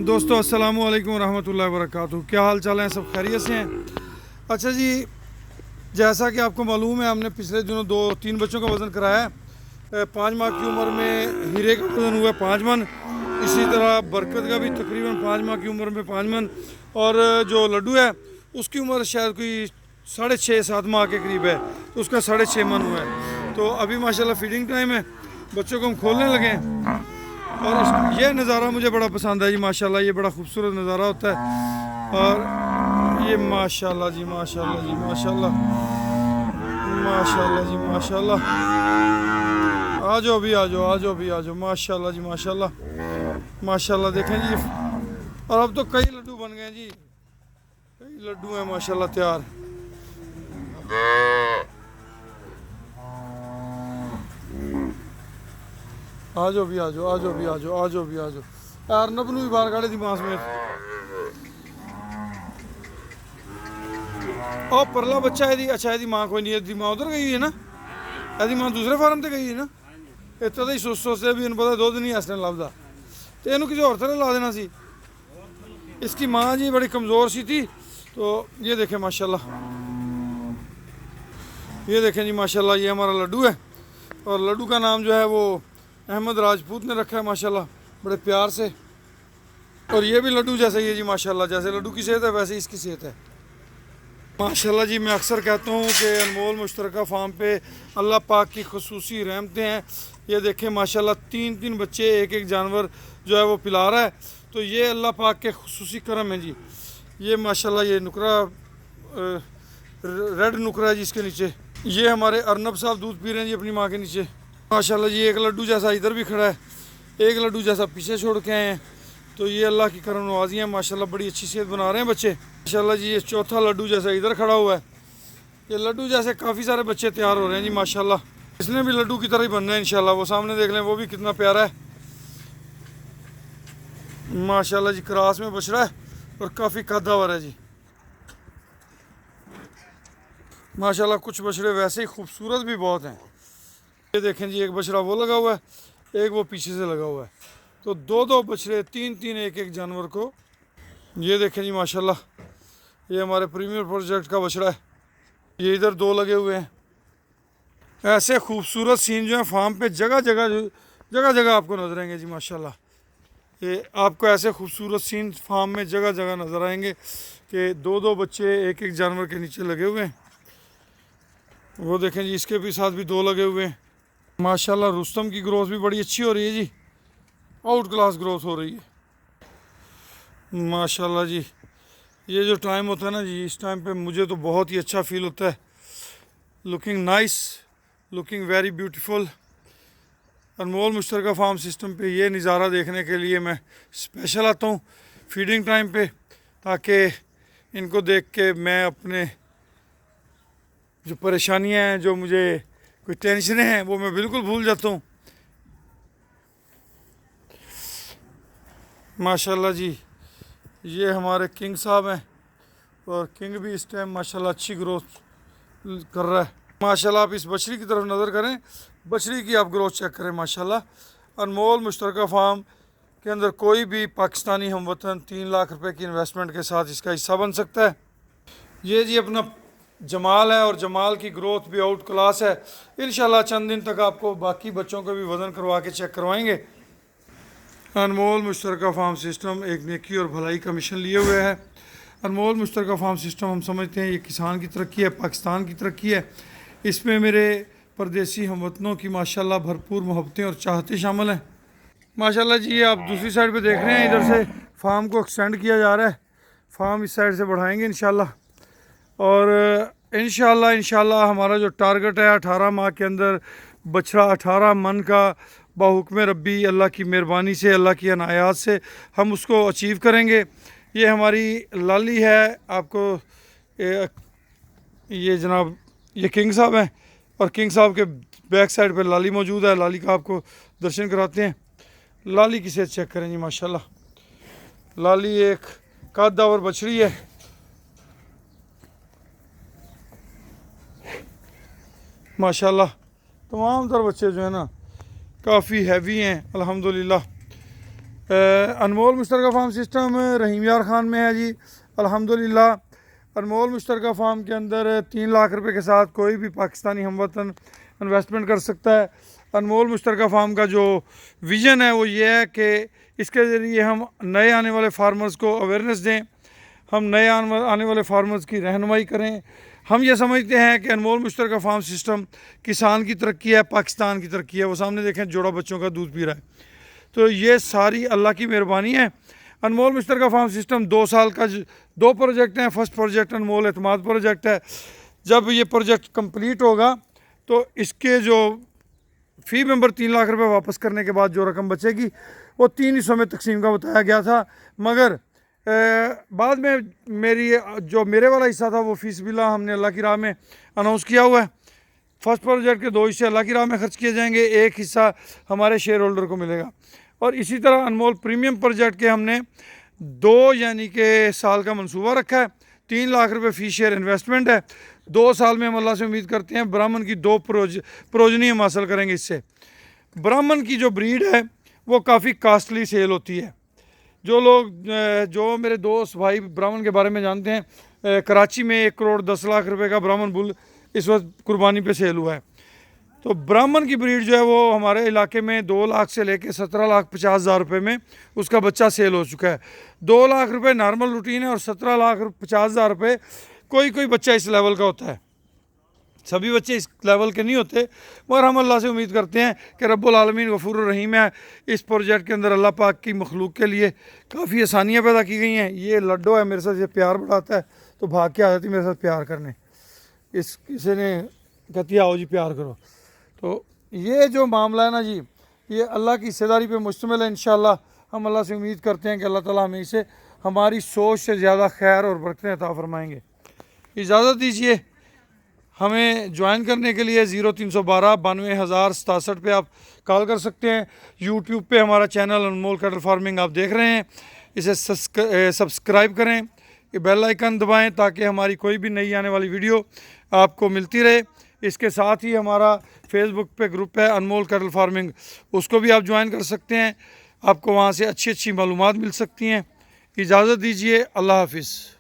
दोस्तों अस्सलामु अलैकुम रहमतुल्लाहि व बरकातुहू। क्या हाल चाल है, सब खैरियत से हैं। अच्छा जी, जैसा कि आपको मालूम है, हमने पिछले दिनों 2-3 बच्चों का वज़न कराया है। 5 माह की उम्र में हीरे का वज़न हुआ 5 मन, इसी तरह बरकत का भी तकरीबन 5 माह की उम्र में 5 मन, और जो लड्डू है उसकी उम्र शायद कोई 6.5-7 माह के करीब है, तो उसका 6.5 मन हुआ है। तो अभी माशाल्लाह फीडिंग टाइम है, बच्चों को हम खोलने लगे हैं। और ये नज़ारा मुझे बड़ा पसंद है जी माशाल्लाह, ये बड़ा खूबसूरत नज़ारा होता है। और ये माशाल्लाह जी माशाल्लाह जी माशाल्लाह माशाल्लाह जी माशाल्लाह। आ जाओ भी, आ जाओ, आ जाओ भी, आ जाओ। माशाल्लाह जी माशाल्लाह माशाल्लाह। देखें जी, और अब तो कई लड्डू बन गए जी, कई लड्डू हैं माशाल्लाह तैयार। आ जाओ भी, आ जाओ, आ जाओ भी, आ जाओ, आ जाओ भी, आ जाओ। अर्नब नूं भी बाहर काढ़े दी मां समेत। और परला बच्चा है, अच्छा है मां कोई नहीं, है मां उधर गई है ना, यदि मां दूसरे फार्म से गई है ना। इतना तो ही सोचते भी इन पता दुध नहीं इस टाइम लभदा, तो इन्हों किसी और तरह ला देना सी। इसकी माँ जी बड़ी कमज़ोर सी थी। तो ये देखें माशाल्लाह, ये देखें जी माशाल्लाह, ये हमारा लड्डू है। और लड्डू का नाम जो है वो अहमद राजपूत ने रखा है माशाल्लाह, बड़े प्यार से। और ये भी लड्डू जैसे ही है जी माशाल्लाह, जैसे लड्डू की सेहत है वैसे ही इसकी सेहत है माशाल्लाह जी। मैं अक्सर कहता हूँ कि अनमोल मुश्तरका फार्म पे अल्लाह पाक की खसूसी रहमतें हैं। ये देखें माशाल्लाह, 3-3 बच्चे एक एक जानवर जो है वो पिला रहा है। तो ये अल्लाह पाक के खसूसी करम है जी। ये माशाल्लाह, ये नुकरा रेड नुकरा है जी इसके नीचे। ये हमारे अर्नब साहब दूध पी रहे हैं जी अपनी माँ के नीचे माशाल्लाह जी। एक लड्डू जैसा इधर भी खड़ा है, एक लड्डू जैसा पीछे छोड़ के आए हैं। तो ये अल्लाह की करम नवाजी है माशाल्लाह, बड़ी अच्छी सेहत बना रहे हैं बच्चे माशाल्लाह जी। ये चौथा लड्डू जैसा इधर खड़ा हुआ है। ये लड्डू जैसे काफ़ी सारे बच्चे तैयार हो रहे हैं जी माशाल्लाह। इसने भी लड्डू की तरह ही बनना है इंशाल्लाह। वो सामने देख लें, वो भी कितना प्यारा है माशाल्लाह जी। क्रास में बछड़ा है और काफ़ी कद्दावर है जी माशाल्लाह। कुछ बछड़े वैसे ही खूबसूरत भी बहुत हैं। ये देखें जी, एक बछड़ा वो लगा हुआ है, एक वो पीछे से लगा हुआ है। तो 2-2 बछड़े, 3-3 एक जानवर को। ये देखें जी माशाल्लाह, ये हमारे प्रीमियर प्रोजेक्ट का बछड़ा है। ये इधर 2 लगे हुए हैं। ऐसे खूबसूरत सीन जो है फार्म पे जगह जगह जगह जगह आपको नजर आएंगे जी माशाल्लाह। ये आपको ऐसे खूबसूरत सीन फार्म में जगह जगह नज़र आएंगे कि 2-2 बच्चे एक एक जानवर के नीचे लगे हुए हैं। वो देखें जी, इसके भी साथ भी 2 लगे हुए हैं माशाल्लाह। रुस्तम की ग्रोथ भी बड़ी अच्छी हो रही है जी, आउट क्लास ग्रोथ हो रही है माशाल्लाह जी। ये जो टाइम होता है ना जी, इस टाइम पे मुझे तो बहुत ही अच्छा फील होता है। Looking nice, looking very beautiful. अनमोल मुश्तरका फार्म सिस्टम पे ये नज़ारा देखने के लिए मैं स्पेशल आता हूँ फीडिंग टाइम पे, ताकि इनको देख के मैं अपने जो परेशानियाँ हैं, जो मुझे कोई टेंशनें हैं, वो मैं बिल्कुल भूल जाता हूँ माशाल्लाह जी। ये हमारे किंग साहब हैं, और किंग भी इस टाइम माशाल्लाह अच्छी ग्रोथ कर रहा है माशाल्लाह। आप इस बछड़ी की तरफ नज़र करें, बछड़ी की आप ग्रोथ चेक करें माशाल्लाह। अनमोल मुश्तरका फार्म के अंदर कोई भी पाकिस्तानी हमवतन 3 लाख रुपए की इन्वेस्टमेंट के साथ इसका हिस्सा बन सकता है। ये जी अपना जमाल है, और जमाल की ग्रोथ भी आउट क्लास है। इंशाल्लाह चंद दिन तक आपको बाकी बच्चों को भी वज़न करवा के चेक करवाएंगे। अनमोल मुश्तरका फार्म सिस्टम एक नेकी और भलाई का मिशन लिए हुए है। अनमोल मुश्तरका फार्म सिस्टम हम समझते हैं ये किसान की तरक्की है, पाकिस्तान की तरक्की है। इसमें मेरे परदेसी हमवतनों की माशाल्लाह भरपूर मोहब्बतें और चाहते शामिल हैं माशाल्लाह जी। ये आप दूसरी साइड पे देख रहे हैं, इधर से फार्म को एक्सटेंड किया जा रहा है। फार्म इस साइड से बढ़ाएंगे इंशाल्लाह। और इंशाल्लाह हमारा जो टारगेट है 18 माह के अंदर बछड़ा 18 मन का बाहुक्म रब्बी, अल्लाह की मेहरबानी से, अल्लाह की अनायात से हम उसको अचीव करेंगे। ये हमारी लाली है, आपको ये जनाब ये किंग साहब हैं, और किंग साहब के बैक साइड पे लाली मौजूद है। लाली का आपको दर्शन कराते हैं। लाली की सेहत चेक करें जी माशाल्लाह। लाली एक कद्दावर बछड़ी है माशाल्लाह। तमाम तर बच्चे जो है ना काफ़ी हैवी हैं अल्हम्दुलिल्लाह। अनमोल मुश्तरका फार्म सिस्टम रहीम यार ख़ान में है जी। अल्हम्दुलिल्लाह अनमोल मुश्तरका फार्म के अंदर 3 लाख रुपए के साथ कोई भी पाकिस्तानी हमवतन इन्वेस्टमेंट कर सकता है। अनमोल मुश्तरका फार्म का जो विज़न है वो ये है कि इसके ज़रिए हम नए आने वाले फार्मर्स को अवेयरनेस दें, हम नए आने वाले फार्मर्स की रहनुमाई करें। हम ये समझते हैं कि अनमोल मुश्तरका फार्म सिस्टम किसान की तरक्की है, पाकिस्तान की तरक्की है। वो सामने देखें जोड़ा बच्चों का दूध पी रहा है, तो ये सारी अल्लाह की मेहरबानी है। अनमोल मुश्तरका फार्म सिस्टम 2 साल का 2 प्रोजेक्ट हैं। फर्स्ट प्रोजेक्ट अनमोल एतमाद प्रोजेक्ट है। जब ये प्रोजेक्ट कंप्लीट होगा तो इसके जो फ़ी मेंबर 3 लाख रुपए वापस करने के बाद जो रकम बचेगी वो 3 हिस्सों में तकसीम का बताया गया था, मगर बाद में मेरे वाला हिस्सा था वो फ़ीसबिल्लाह हमने अल्लाह की राह में अनाउंस किया हुआ है। फर्स्ट प्रोजेक्ट के 2 हिस्से अल्लाह की राह में खर्च किए जाएंगे, 1 हिस्सा हमारे शेयर होल्डर को मिलेगा। और इसी तरह अनमोल प्रीमियम प्रोजेक्ट के हमने 2 यानी कि साल का मंसूबा रखा है। 3 लाख रुपए फ़ी शेयर इन्वेस्टमेंट है। 2 साल में हम अल्लाह से उम्मीद करते हैं ब्राह्मण की 2 प्रोजनी हम हासिल करेंगे। इससे ब्राह्मण की जो ब्रीड है वो काफ़ी कास्टली सेल होती है। जो मेरे दोस्त भाई ब्राह्मण के बारे में जानते हैं, कराची में 1 करोड़ 10 लाख रुपए का ब्राह्मण बुल इस वक्त कुर्बानी पे सेल हुआ है। तो ब्राह्मण की ब्रीड जो है वो हमारे इलाके में 2 लाख से लेके 17,50,000 रुपये में उसका बच्चा सेल हो चुका है। 2 लाख रुपए नॉर्मल रूटीन है और 17,50,000 रुपये कोई बच्चा इस लेवल का होता है। सभी बच्चे इस लेवल के नहीं होते, मगर हम अल्लाह से उम्मीद करते हैं कि रब्बुल आलमीन गफूर रहीम है। इस प्रोजेक्ट के अंदर अल्लाह पाक की मखलूक के लिए काफ़ी आसानियाँ पैदा की गई हैं। ये लड्डो है, मेरे साथ ये प्यार बढ़ाता है तो भाग के आ जाती मेरे साथ प्यार करने। किसी ने कहती है आओ जी प्यार करो। तो ये जो मामला है ना जी, ये अल्लाह की हिस्सेदारी पे मुश्तमिल है। इंशाअल्लाह हम अल्लाह से उम्मीद करते हैं कि अल्लाह ताला हमें इसे हमारी सोच से ज़्यादा खैर और बरकतें अता फरमाएंगे। इजाज़त दीजिए, हमें ज्वाइन करने के लिए 0312 92,067 पे आप कॉल कर सकते हैं। यूट्यूब पे हमारा चैनल अनमोल कैटल फार्मिंग आप देख रहे हैं, इसे सब्सक्राइब करें, ये बेल आइकन दबाएं ताकि हमारी कोई भी नई आने वाली वीडियो आपको मिलती रहे। इसके साथ ही हमारा फेसबुक पे ग्रुप है अनमोल कैटल फार्मिंग, उसको भी आप ज्वाइन कर सकते हैं। आपको वहाँ से अच्छी अच्छी मालूमात मिल सकती हैं। इजाज़त दीजिए, अल्लाह हाफिज़।